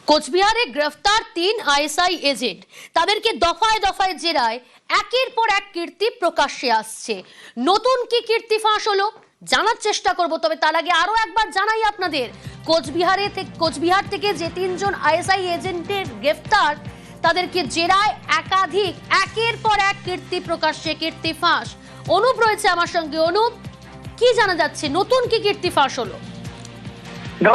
কোচবিহারে গ্রেফতার 3 ISI agent, তাদেরকে দফায় দফায় জেরায় একের পর এক কীর্তি প্রকাশ্যে আসছে। নতুন কি কীর্তি ফাঁস হলো জানার চেষ্টা করব, তবে তার আগে আরো একবার জানাই আপনাদের, কোচবিহার থেকে যে 3 জন আইএসআই এজেন্টের গ্রেফতার, তাদেরকে জেরায় একাধিক একের পর এক কীর্তি প্রকাশ্যে, কীর্তি ফাঁস। অনুপ রয়েছে আমার সঙ্গে। অনুপ, কি জানা যাচ্ছে, নতুন কি কীর্তি ফাঁস হলো?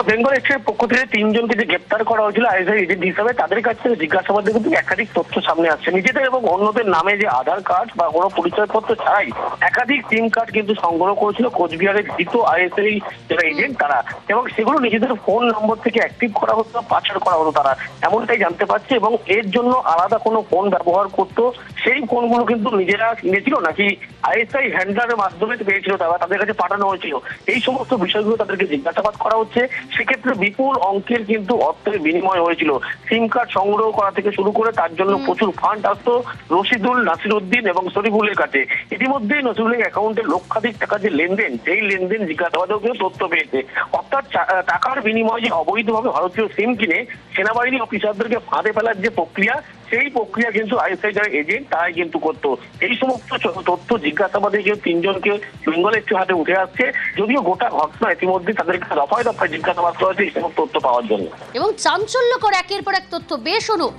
বেঙ্গল এক্সপ্রেসের পক্ষ থেকে 3 জনকে যে গ্রেপ্তার করা হয়েছিল আইএসআই এজেন্ট হিসাবে, তাদের কাছ থেকে জিজ্ঞাসাবাদে কিন্তু একাধিক তথ্য সামনে আসছে। নিজেদের এবং অন্যদের নামে যে আধার কার্ড বা কোনো পরিচয়পত্র ছাড়াই একাধিক সিম কার্ড কিন্তু সংগ্রহ করেছিল কোচবিহারের ধৃত আইএসআই যারা এজেন্ট তারা, এবং সেগুলো নিজেদের ফোন নম্বর থেকে অ্যাক্টিভ করা হতো, পাচার করা হতো তারা, এমনটাই জানতে পারছে। এবং এর জন্য আলাদা কোনো ফোন ব্যবহার করতো, সেই ফোনগুলো কিন্তু নিজেরা কিনেছিল নাকি আইএসআই হ্যান্ডলারের মাধ্যমে পেয়েছিল, তাদের কাছে পাঠানো হয়েছিল। এই সমস্ত বিষয়গুলো তাদেরকে জিজ্ঞাসাবাদ করা হচ্ছে। সেক্ষেত্রে বিপুল অঙ্কের কিন্তু অর্থের বিনিময় হয়েছিল। সিম কার্ড সংগ্রহ করা থেকে শুরু করে তার জন্য প্রচুর ফান্ড আসতো রশিদুল, নাসিরউদ্দিন এবং শরীফুলের কাছে। ইতিমধ্যেই নসিরুলের অ্যাকাউন্টে লক্ষাধিক টাকা যে লেনদেন, সেই লেনদেন জিজ্ঞাসাবাদেও কিন্তু তথ্য পেয়েছে। অর্থাৎ টাকার বিনিময়ে যে অবৈধভাবে ভারতীয় সিম কিনে সেনাবাহিনী অফিসারদেরকে ফাঁদে ফেলার যে প্রক্রিয়া, সেই প্রক্রিয়া কিন্তু আইএসআই যারা এজেন্ট তারাই কিন্তু করতো। এই সমস্ত তথ্য জিজ্ঞাসাবাদে কিন্তু 3 জনকে বেঙ্গল এক্সপ্রেস হাতে উঠে আসছে। যদিও গোটা ঘটনা ইতিমধ্যে তাদেরকে দফায় দফায় জিজ্ঞাসাবাদ করা হয়েছে এই সমস্ত তথ্য পাওয়ার জন্য। এবং চাঞ্চল্যকর একের পর এক তথ্য। বেশ অনুপ,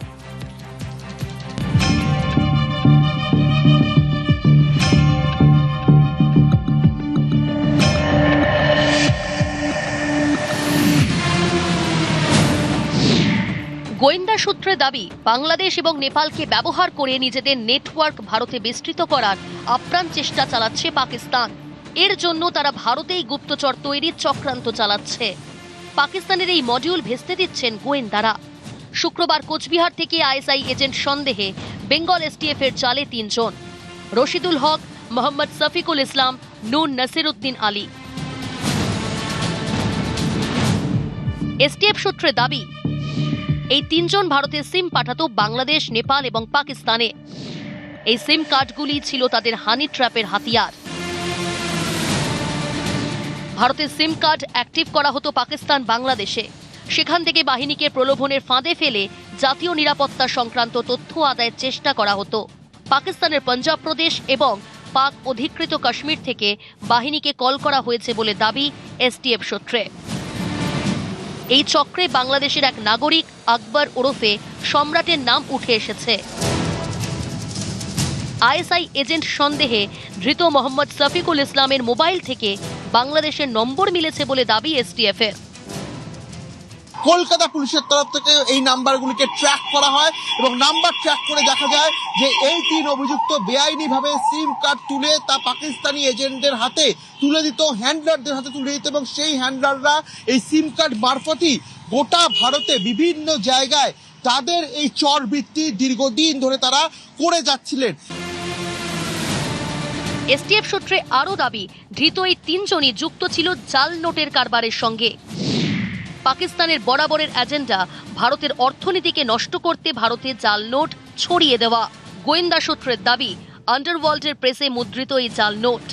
গোয়েন্দা সূত্রে দাবি, বাংলাদেশ এবং নেপালকে ব্যবহার করে নিজেদের নেটওয়ার্ক ভারতে বিস্তৃত করার আপ্রাণ চেষ্টা চালাচ্ছে পাকিস্তান। এর জন্য তারা ভারতেই গুপ্তচর তৈরির চক্রান্ত চালাচ্ছে। পাকিস্তানের এই মডিউল ভেস্তে দিচ্ছেন গোয়েন্দারা। শুক্রবার কোচবিহার থেকে আইএসআই এজেন্ট সন্দেহে বেঙ্গল এসটিএফ এর জালে 3 জন, রশিদুল হক, মোহাম্মদ শফিকুল ইসলাম, নুন নাসিরউদ্দিন আলী। এসটিএফ সূত্রে দাবি, এই 3 জন ভারতে সিম পাঠাতো বাংলাদেশ, নেপাল এবং পাকিস্তানে। এই সিম কার্ডগুলি ছিল তাদের হানি ট্র্যাপের হাতিয়ার। ভারতের সিম কার্ড অ্যাক্টিভ করা হতো পাকিস্তান, বাংলাদেশে। সেখান থেকে বাহিনীকে প্রলোভনের ফাঁদে ফেলে জাতীয় নিরাপত্তা সংক্রান্ত তথ্য আদায়ের চেষ্টা করা হতো। পাকিস্তানের পাঞ্জাব প্রদেশ এবং পাক অধিকৃত কাশ্মীর থেকে বাহিনীকে কল করা হয়েছে বলে দাবি এসটিএফ সূত্রে। এই চক্রে বাংলাদেশের এক নাগরিক আকবর ওরফে সম্রাটের নাম উঠে এসেছে। আইএসআই এজেন্ট সন্দেহে ধৃত মোহাম্মদ শফিকুল ইসলামের মোবাইল থেকে বাংলাদেশের নম্বর মিলেছে বলে দাবি এসটিএফ এর। কলকাতা পুলিশের তরফ থেকে এই নাম্বারগুলিকে ট্র্যাক করা হয় এবং নাম্বার ট্র্যাক করে দেখা যায় যে এই 3 অভিযুক্ত বেআইনিভাবে সিম কার্ড তুলে তা পাকিস্তানি এজেন্টদের হাতে তুলে দিত, হ্যান্ডলারদের হাতে তুলে দিত, এবং সেই হ্যান্ডলাররা এই সিম কার্ড মারফতই গোটা ভারতে বিভিন্ন জায়গায় তাদের এই চরবৃত্তি দীর্ঘদিন ধরে তারা করে যাচ্ছিলেন। এসটিএফ সূত্রে আরও দাবি, ধৃত এই 3 জনই যুক্ত ছিল জাল নোটের কারবারের সঙ্গে। পাকিস্তানের বরাবরের এজেন্ডা ভারতের অর্থনীতিকে নষ্ট করতে ভারতে জাল নোট ছড়িয়ে দেওয়া। গোয়েন্দা সূত্রের দাবি, আন্ডারওয়ার্ল্ডের প্রেসে মুদ্রিত এই জাল নোট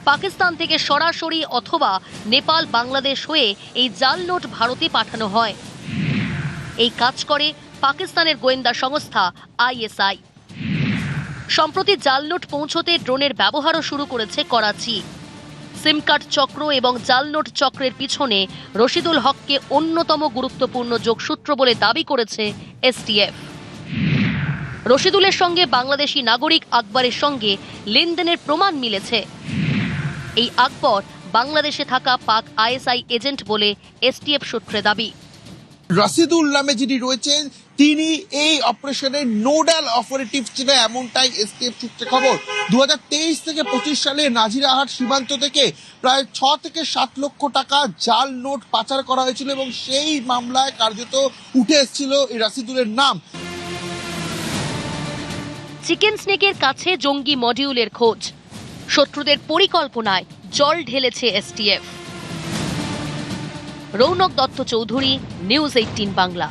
পাকিস্তান থেকে সরাসরি অথবা নেপাল, বাংলাদেশ হয়ে এই জাল নোট ভারতে পাঠানো হয়। এই কাজ করে পাকিস্তানের গোয়েন্দা সংস্থা আইএসআই। সম্প্রতি জাল নোট পৌঁছতে ড্রোনের ব্যবহারও শুরু করেছে করাচি। সিম কার্ড চক্র এবং জাল নোট চক্রের পিছনে রশিদুল হককে অন্যতম গুরুত্বপূর্ণ যোগসূত্র বলে দাবি করেছে এসটিএফ। রশিদুলের সঙ্গে বাংলাদেশি নাগরিক আকবরের সঙ্গে লেনদেনের প্রমাণ মিলেছে। এই আকবর বাংলাদেশে থাকা পাক আইএসআই এজেন্ট বলে এসটিএফ সূত্রে দাবি। রশিদুল নামে যিনি রয়েছেন তিনি এই অপারেশনের নোডাল অপারেটিভ ছিল, এমনটাই এসটিএফ সূত্রে খবর। 2023 থেকে 25 সালে নাজিরাহাট সীমান্ত থেকে প্রায় 6 থেকে 7 লক্ষ টাকা জাল নোট পাচার করা হয়েছিল এবং সেই মামলায় কার্যত উঠে এসেছিল এই রশিদুলের নাম। চিকেন স্নেকের কাছে জঙ্গি মডিউলের খোঁজ, শত্রুদের পরিকল্পনায় জল ঢেলেছে এসটিএফ। রৌনক দত্ত চৌধুরী, নিউজ 18 বাংলা।